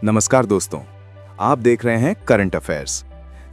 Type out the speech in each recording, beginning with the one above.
नमस्कार दोस्तों, आप देख रहे हैं करंट अफेयर्स,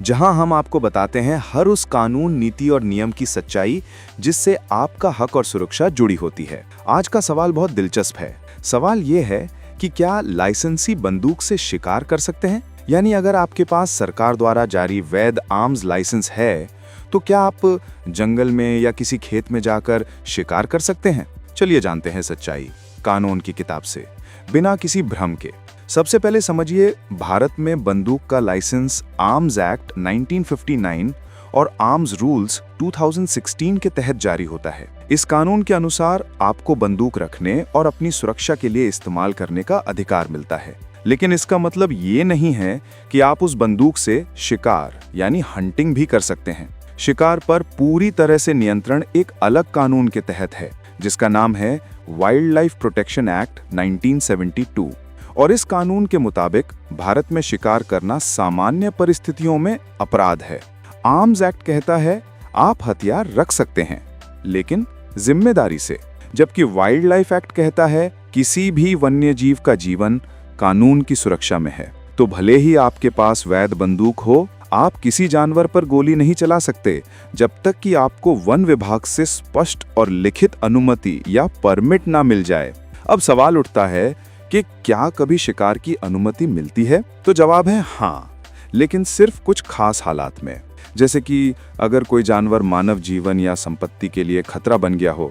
जहां हम आपको बताते हैं हर उस कानून, नीति और नियम की सच्चाई जिससे आपका हक और सुरक्षा जुड़ी होती है। आज का सवाल बहुत दिलचस्प है। सवाल ये है कि क्या लाइसेंसी बंदूक से शिकार कर सकते हैं? यानी अगर आपके पास सरकार द्वारा जारी वैध आर्म्स लाइसेंस है, तो क्या आप जंगल में या किसी खेत में जाकर शिकार कर सकते हैं? चलिए जानते हैं सच्चाई कानून की किताब से, बिना किसी भ्रम के। सबसे पहले समझिए, भारत में बंदूक का लाइसेंस आर्म्स एक्ट 1959 और आर्म्स रूल्स 2016 के तहत जारी होता है। इस कानून के अनुसार आपको बंदूक रखने और अपनी सुरक्षा के लिए इस्तेमाल करने का अधिकार मिलता है। लेकिन इसका मतलब ये नहीं है कि आप उस बंदूक से शिकार यानी हंटिंग भी कर सकते हैं। शिकार पर पूरी तरह से नियंत्रण एक अलग कानून के तहत है, जिसका नाम है वाइल्ड लाइफ प्रोटेक्शन एक्ट 1972। और इस कानून के मुताबिक भारत में शिकार करना सामान्य परिस्थितियों में अपराध है। आर्म्स एक्ट कहता है आप हथियार रख सकते हैं, लेकिन जिम्मेदारी से, जबकि वाइल्ड लाइफ एक्ट कहता है किसी भी वन्य जीव का जीवन कानून की सुरक्षा में है। तो भले ही आपके पास वैध बंदूक हो, आप किसी जानवर पर गोली नहीं चला सकते जब तक कि आपको वन विभाग से स्पष्ट और लिखित अनुमति या परमिट ना मिल जाए। अब सवाल उठता है कि क्या कभी शिकार की अनुमति मिलती है? तो जवाब है हाँ, लेकिन सिर्फ कुछ खास हालात में। जैसे कि अगर कोई जानवर मानव जीवन या संपत्ति के लिए खतरा बन गया हो,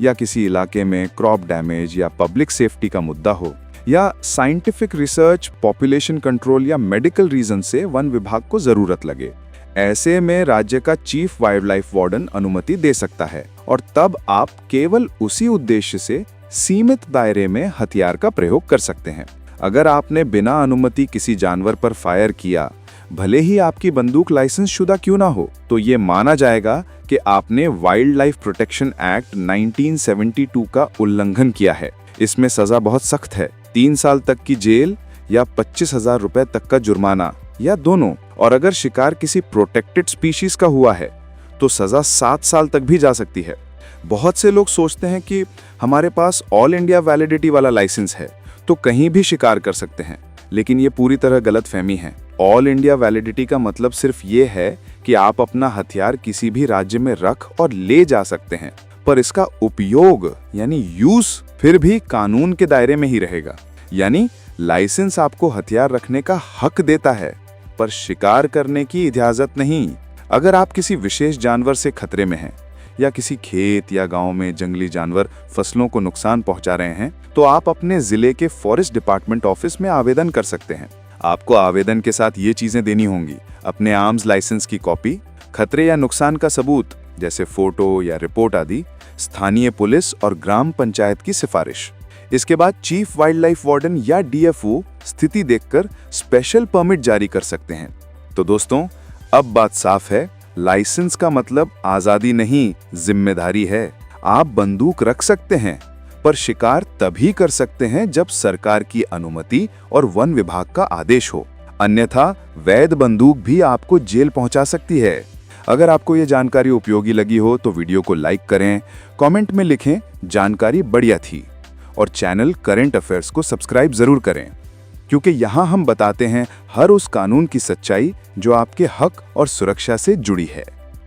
या किसी इलाके में क्रॉप डैमेज या पब्लिक सेफ्टी का मुद्दा हो, या साइंटिफिक रिसर्च, पॉपुलेशन कंट्रोल या मेडिकल रीजन से वन विभाग को जरूरत लगे। ऐसे में राज्य का चीफ वाइल्ड लाइफ वार्डन अनुमति दे सकता है, और तब आप केवल उसी उद्देश्य से सीमित दायरे में हथियार का प्रयोग कर सकते हैं। अगर आपने बिना अनुमति किसी जानवर पर फायर किया, भले ही आपकी बंदूक लाइसेंस शुदा क्यों ना हो, तो ये माना जाएगा कि आपने वाइल्ड लाइफ प्रोटेक्शन एक्ट 1972 का उल्लंघन किया है। इसमें सजा बहुत सख्त है, 3 साल तक की जेल या 25,000 रुपए तक का जुर्माना, या दोनों। और अगर शिकार किसी प्रोटेक्टेड स्पीशीज का हुआ है तो सजा 7 साल तक भी जा सकती है। बहुत से लोग सोचते हैं कि हमारे पास ऑल इंडिया वैलिडिटी वाला लाइसेंस है तो कहीं भी शिकार कर सकते हैं, लेकिन ये पूरी तरह गलतफहमी है। ऑल इंडिया वैलिडिटी का मतलब सिर्फ ये है कि आप अपना हथियार किसी भी राज्य में रख और ले जा सकते हैं, पर इसका उपयोग यानी यूज फिर भी कानून के दायरे में ही रहेगा। यानी लाइसेंस आपको हथियार रखने का हक देता है, पर शिकार करने की इजाजत नहीं। अगर आप किसी विशेष जानवर से खतरे में हैं, या किसी खेत या गांव में जंगली जानवर फसलों को नुकसान पहुंचा रहे हैं, तो आप अपने जिले के फॉरेस्ट डिपार्टमेंट ऑफिस में आवेदन कर सकते हैं। आपको आवेदन के साथ ये चीजें देनी होंगी: अपने आर्म्स लाइसेंस की कॉपी, खतरे या नुकसान का सबूत जैसे फोटो या रिपोर्ट आदि, स्थानीय पुलिस और ग्राम पंचायत की सिफारिश। इसके बाद चीफ वाइल्ड लाइफ वार्डन या डीएफओ स्थिति देखकर स्पेशल परमिट जारी कर सकते हैं। तो दोस्तों, अब बात साफ है, लाइसेंस का मतलब आजादी नहीं, जिम्मेदारी है। आप बंदूक रख सकते हैं, पर शिकार तभी कर सकते हैं जब सरकार की अनुमति और वन विभाग का आदेश हो, अन्यथा वैध बंदूक भी आपको जेल पहुंचा सकती है। अगर आपको ये जानकारी उपयोगी लगी हो तो वीडियो को लाइक करें, कमेंट में लिखें जानकारी बढ़िया थी, और चैनल करंट अफेयर्स को सब्सक्राइब जरूर करें, क्योंकि यहाँ हम बताते हैं हर उस कानून की सच्चाई जो आपके हक और सुरक्षा से जुड़ी है।